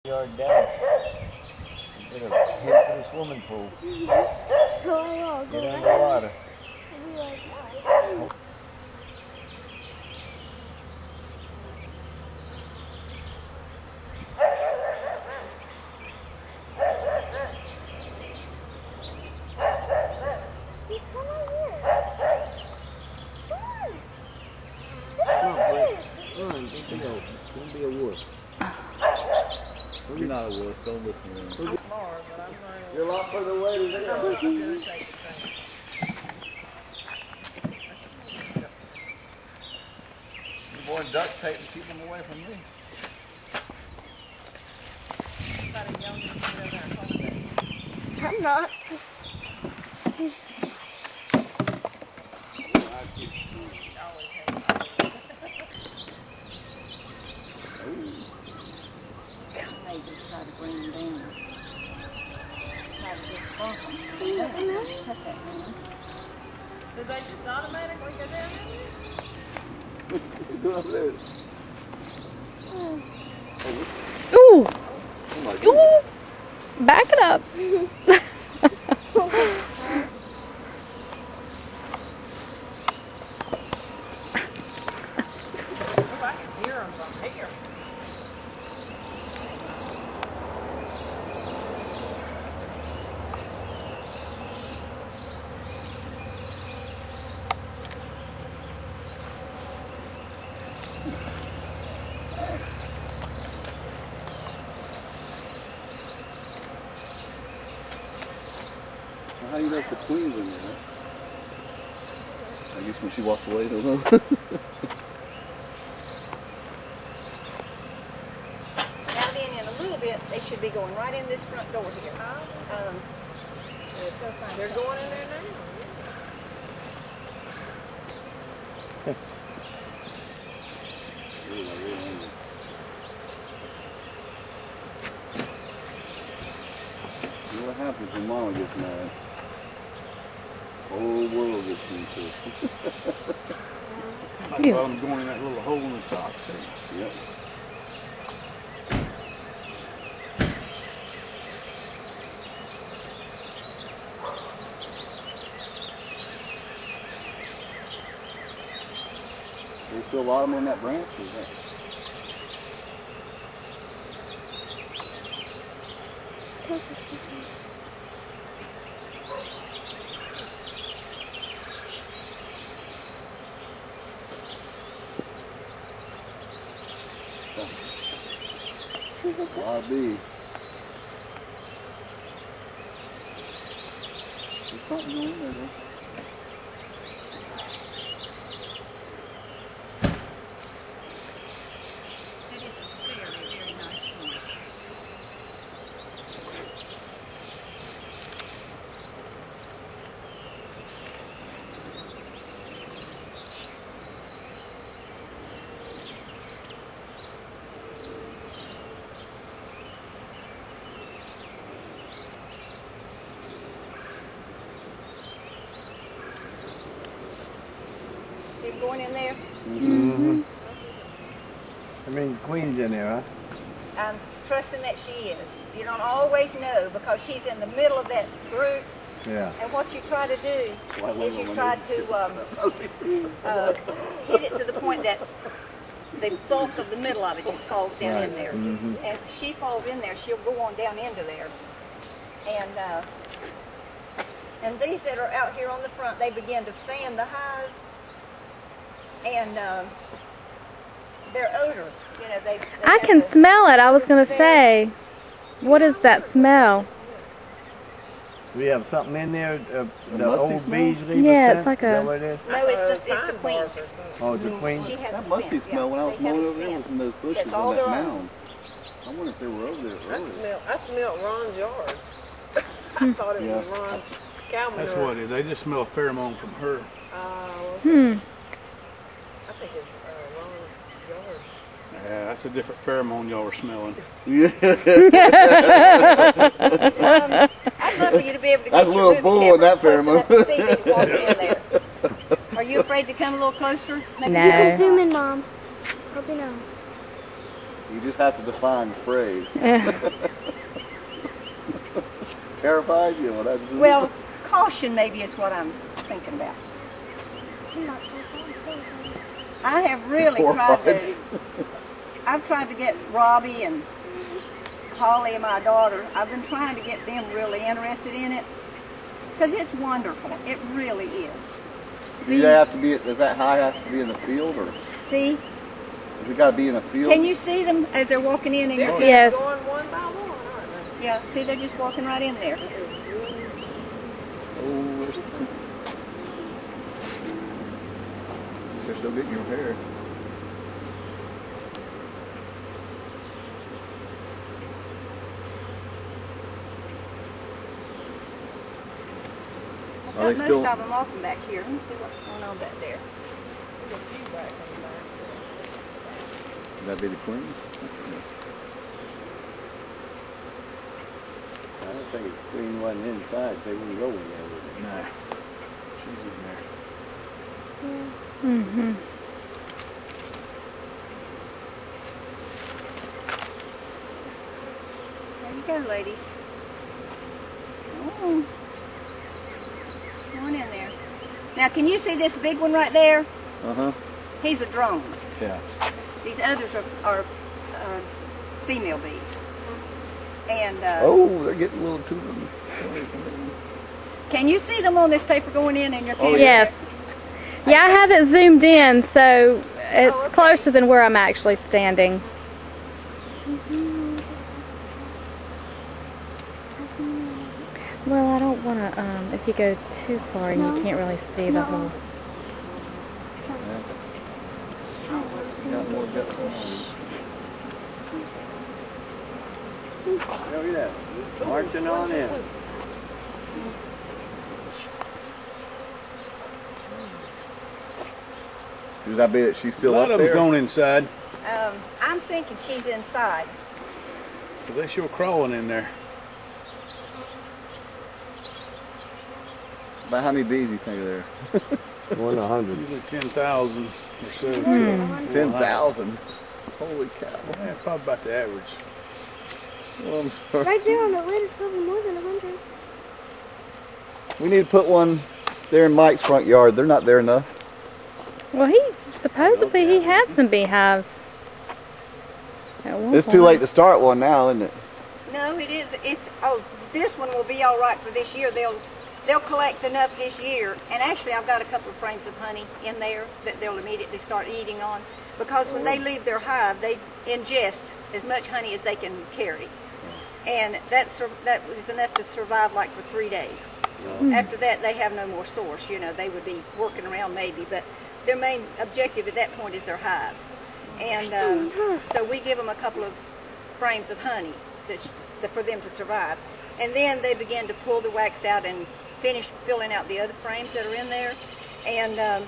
Yard down. You better head for the swimming pool. Get underwater. It's gonna be a wolf. You're not a wolf, don't listen to him. You're a lot further away than they are. You boy duct tape to keep them away from me. I'm not. They just try to bring them down. Try to just bump them. Cut that down. Did they just automatically go down there? Ooh! Ooh! Back it up. I can hear them from here. How you left the queens in there? I guess when she walks away, don't know. Now then, in a little bit, they should be going right in this front door here. They're going in there now. What happens when Mama gets mad? The whole world gets into it. Might as well I'm going in that little hole in the top too. Yep. There's still a lot of them in that branch, is that? A lot of bees. There's something going there, though. They're going in there. Mm-hmm. I mean, Queen's in there, huh? I'm trusting that she is. You don't always know because she's in the middle of that group. Yeah. And what you try to do is you try to hit it to the point that the bulk of the middle of it just falls down in there. Mm-hmm. And if she falls in there, she'll go on down into there. And these that are out here on the front, they begin to fan the hive. And their odor, you know, they I can smell it. I was going to say, what is that smell? We have something in there, the musty old smell? bees leave Yeah, us it's like Is that a- what it is? No, it's the queen. Oh, it's the queen? She has That a musty scent, smell when I was they have mowing a over there scent. was in those bushes That's all on that they're on. mound. I wonder if they were over there earlier. I smelled Ron's yard. I thought it was Ron's cow manure. That's what it is. They just smell pheromone from her. Hmm. I think it's Ron's yard. Yeah, that's a different pheromone y'all were smelling. Yeah. I'd love for you to be able to That's get a your little bull in that close enough pheromone. to see these walking in there. Are you afraid to come a little closer? Maybe No. You can zoom in, Mom. Hope you know. You just have to define the phrase. Yeah. Terrified you? Well, that's Well, caution maybe is what I'm thinking about. I'm not terrified. I have really tried to. I've tried to get Robbie and Holly and my daughter. I've been trying to get them really interested in it because it's wonderful. It really is. Do you have to be? Does that high have to be in the field, or See? has it got to be in a field? Can you see them as they're walking in? Your Yes. Going one by one, aren't they? Yeah. See, they're just walking right in there. Oh, they're still getting your hair. I've Are got they most still- of them walking back here. Let me see what's going on back there. There's a few back in there. Would that be the queen? I don't think if the queen wasn't inside, they wouldn't go in there with it. Nah. She's in there. Mm-hmm. There you go, ladies. Oh. Come on in there. Now, can you see this big one right there? Uh-huh. He's a drone. Yeah. These others are female bees. And Oh, they're getting a little too. can you see them on this paper going in your camera? Yes. Yeah, I have it zoomed in, so it's okay. closer than where I'm actually standing. Well, I don't want to, if you go too far and you can't really see the whole... Got more guts than Look at that. Marching on in. Does that be that she's A still lot up of them's there? going inside. I'm thinking she's inside. So they're sure crawling in there. About how many bees do you think are there? 100. Usually 10,000 or so. 10,000. Holy cow. Yeah, probably about the average. Oh, I'm sorry. Right there on the lid is probably more than 100. We need to put one there in Mike's front yard. They're not there enough. Well, supposedly he had some beehives. At one It's too point. late to start one now, isn't it? No, it is. This one will be all right for this year. They'll collect enough this year. And actually, I've got a couple of frames of honey in there that they'll immediately start eating on. Because when they leave their hive, they ingest as much honey as they can carry. And that is enough to survive like for 3 days. After that, they have no more source. You know, they would be working around maybe, but their main objective at that point is their hive. And so we give them a couple of frames of honey for them to survive. And then they begin to pull the wax out and finish filling out the other frames that are in there. And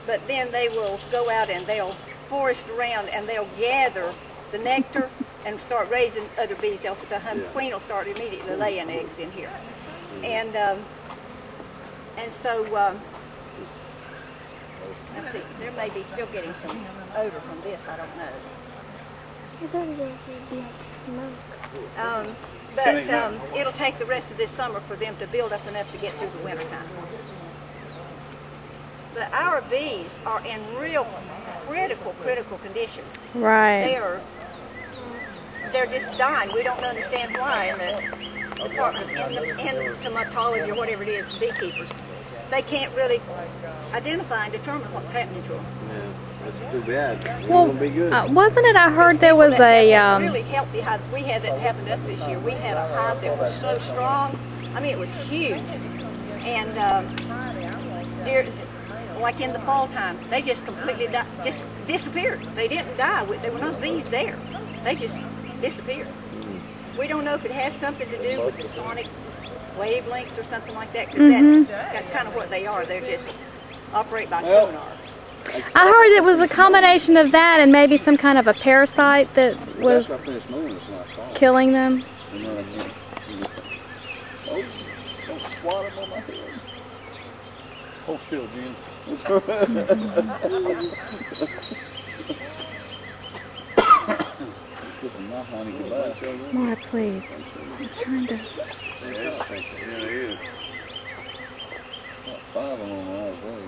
but then they will go out and they'll forest around and they'll gather the nectar and start raising other bees. The queen will start immediately laying eggs in here. And so let's see, there may be still getting some odor from this. I don't know. I thought it would be like smoke. But it'll take the rest of this summer for them to build up enough to get through the winter time. But our bees are in real critical condition. Right. They're just dying. We don't understand why. In the Department of Entomology or whatever it is, beekeepers, they can't really identify and determine what's happening to them. Yeah, that's too bad. It ain't Well, gonna be good. wasn't it? I heard there was a really healthy hives. We had that happen to us this year. We had a hive that was so strong. I mean, it was huge. And like in the fall time, they just completely just disappeared. They didn't die. There were no bees there. They just disappeared. We don't know if it has something to do with the sonic wavelengths or something like that, because that's kind of what they are. They're just operate by sonar. I heard it was a combination of that and maybe some kind of a parasite that was That's why I finished mowing this when I saw it. killing them. You know what I mean? Oh, don't swat them on my head. Hold still, Jim. honey, goodbye. More, please. I'm trying to. Yeah, it is. About 5 of them on the last way.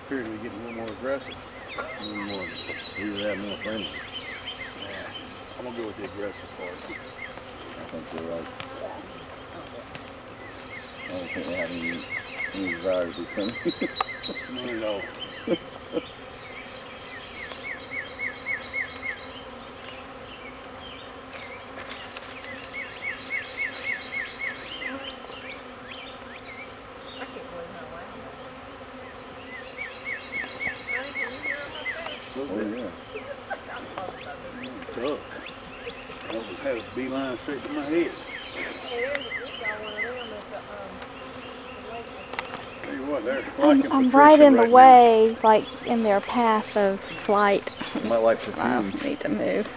Appears to be getting a little more aggressive. Either more friendly. Yeah. I'm gonna go with the aggressive part. I think you're right. I don't think they have any desire to be friendly. No. I can't believe how loud that is. Honey, can you hear them up there? Oh, yeah. Duck. I just had a beeline straight to my head. We got one of them at the lake. Tell you what, they're liking I'm Patricia right in the now. way, like in their path of flight. You might like to I fuse. need to move.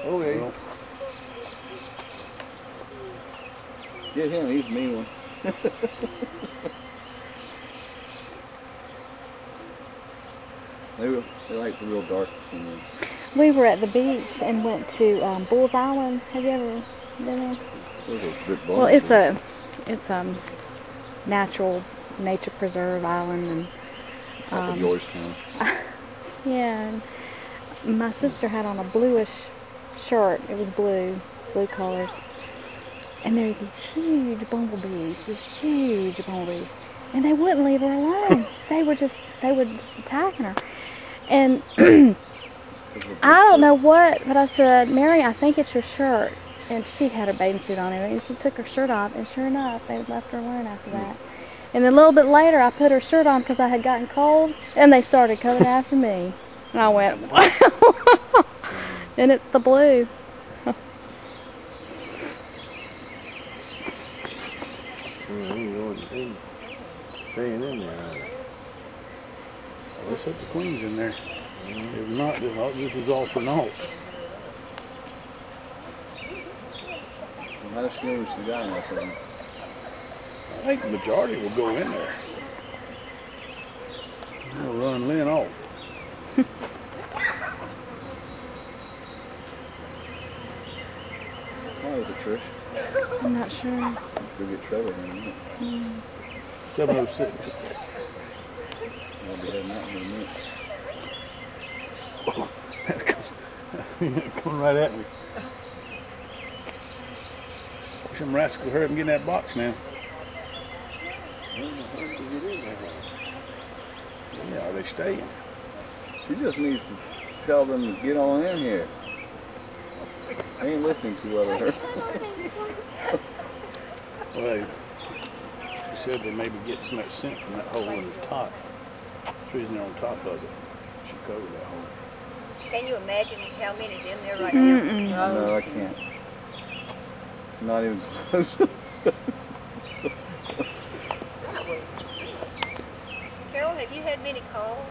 Okay. Well, Get him, he's a mean one. They like the real dark skin. We were at the beach and went to Bulls Island. Have you ever been there? Those are a bit Well, it's a natural nature preserve island, and like a Georgetown. yeah. And my sister had on a bluish shirt. It was blue colors, and there were these huge bumblebees, and they wouldn't leave her alone. they were just attacking her, and I don't know what, but I said, Mary, I think it's your shirt. And she had her bathing suit on and she took her shirt off, and sure enough, they left her alone after that. And then a little bit later, I put her shirt on because I had gotten cold, and they started coming after me. And I went, wow. And it's the blue. Staying in there, aren't they? let's put the queens in there. If not, this is all for naught. How does she know she's got enough? I think the majority will go in there. They'll run Lynn off. Why is it, Trish? I'm not sure. Go get Trevor in a minute. 706. I'll be heading out in a minute. Whoa, that's coming right at me. Some rascal hurry up and get in that box now. Yeah, are they staying? She just needs to tell them to get on in here. They ain't listening too well to her. Well, she said they maybe get some of that scent from that hole in the top. The reason they're on top of it. She covered that hole. Can you imagine how many's in there right now? No, I can't. Not even close. Carol, have you had many calls?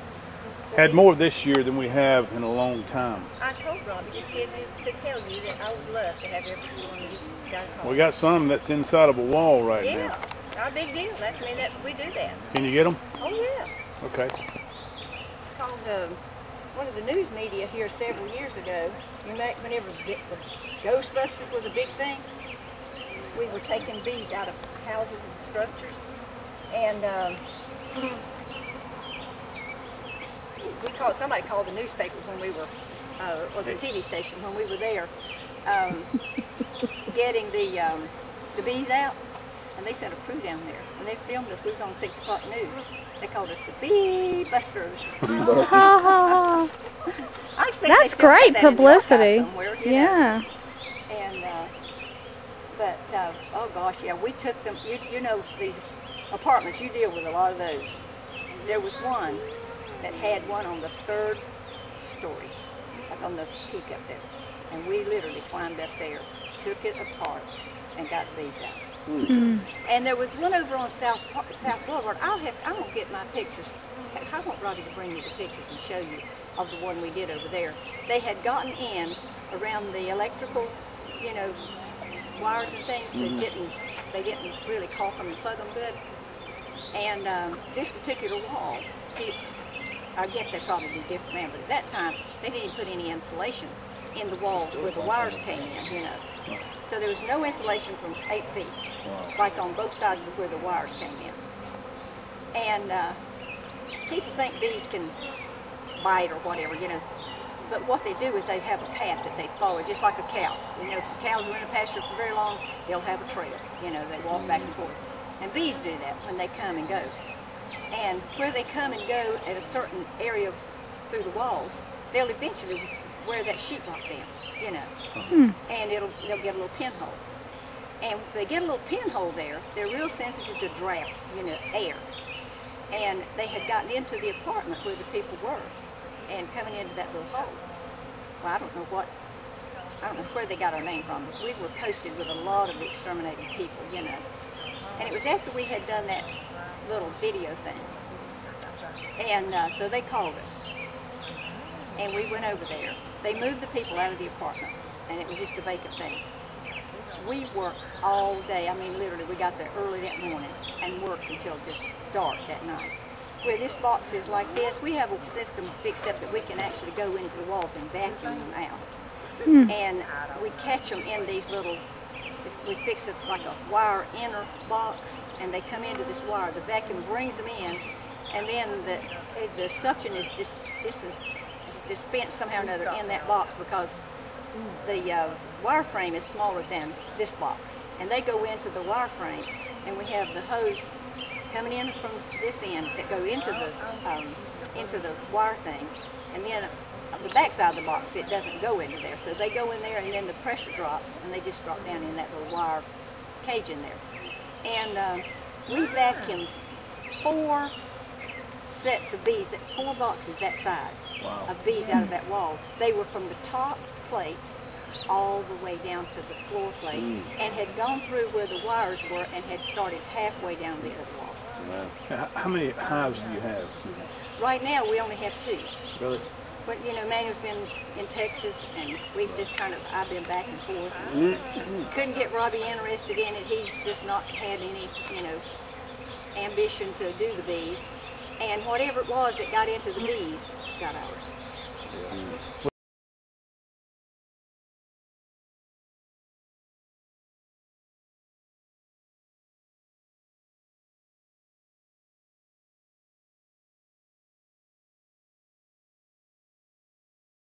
Had more this year than we have in a long time. I told Robbie to tell you that I would love to have every one of you done calls. We got some that's inside of a wall right Yeah, now. not a big deal. We do that. Can you get them? Oh yeah. Okay. It's called one of the news media here several years ago. You know, whenever the Ghostbusters was a big thing, we were taking bees out of houses and structures, and somebody called the newspaper when we were, or the TV station when we were there, getting the bees out, and they sent a crew down there, and they filmed us. We was on 6 o'clock news. They called us the Bee Busters. I expect they That's still have great that in the archives publicity. somewhere, you know. Yeah. And but oh gosh, yeah, we took them. You know these apartments. You deal with a lot of those. There was one that had one on the 3rd story, like on the peak up there, and we literally climbed up there, took it apart, and got bees out. Mm. And there was one over on South Boulevard. I'm gonna get my pictures. I want Robbie to bring you the pictures and show you of the one we did over there. They had gotten in around the electrical, you know, wires and things. They didn't really caulk them and plug them good. And this particular wall, I guess they'd probably be different now, but at that time, they didn't put any insulation in the walls where the wires came in, you know. So there was no insulation from 8 feet, like on both sides of where the wires came in. And people think bees can bite or whatever, you know. But what they do is they have a path that they follow, just like a cow. You know, if the cows are in a pasture for very long, they'll have a trail. You know, they walk back and forth. And bees do that when they come and go. And where they come and go at a certain area through the walls, they'll eventually wear that sheetrock down, you know. And they'll get a little pinhole. And if they get a little pinhole there, they're real sensitive to drafts, you know, air. And they had gotten into the apartment where the people were and coming into that little hole. Well, I don't know where they got our name from, but we were posted with a lot of exterminated people, you know. And it was after we had done that little video thing. And so they called us. And we went over there. They moved the people out of the apartment, and it was just a vacant thing. We worked all day. I mean, literally, we got there early that morning and worked until just dark that night. Where this box is like this, we have a system fixed up that we can actually go into the walls and vacuum them out. And we catch them in these little, we fix it like a wire inner box, and they come into this wire. The vacuum brings them in, and then the suction is dispensed somehow or another in that box because the wire frame is smaller than this box. And they go into the wire frame, and we have the hose coming in from this end that go into the wire thing, and then the back side of the box, it doesn't go into there. So they go in there, and then the pressure drops, and they just drop down in that little wire cage in there. And we vacuumed 4 sets of bees, 4 boxes that size of bees out of that wall. They were from the top plate all the way down to the floor plate, and had gone through where the wires were and had started halfway down the other wall. Wow. How many hives do you have? Right now we only have 2. Really? But you know, Manuel's been in Texas, and we've just I've been back and forth. Couldn't get Robbie interested in it. He's just not had any, you know, ambition to do the bees. And whatever it was that got into the bees got ours.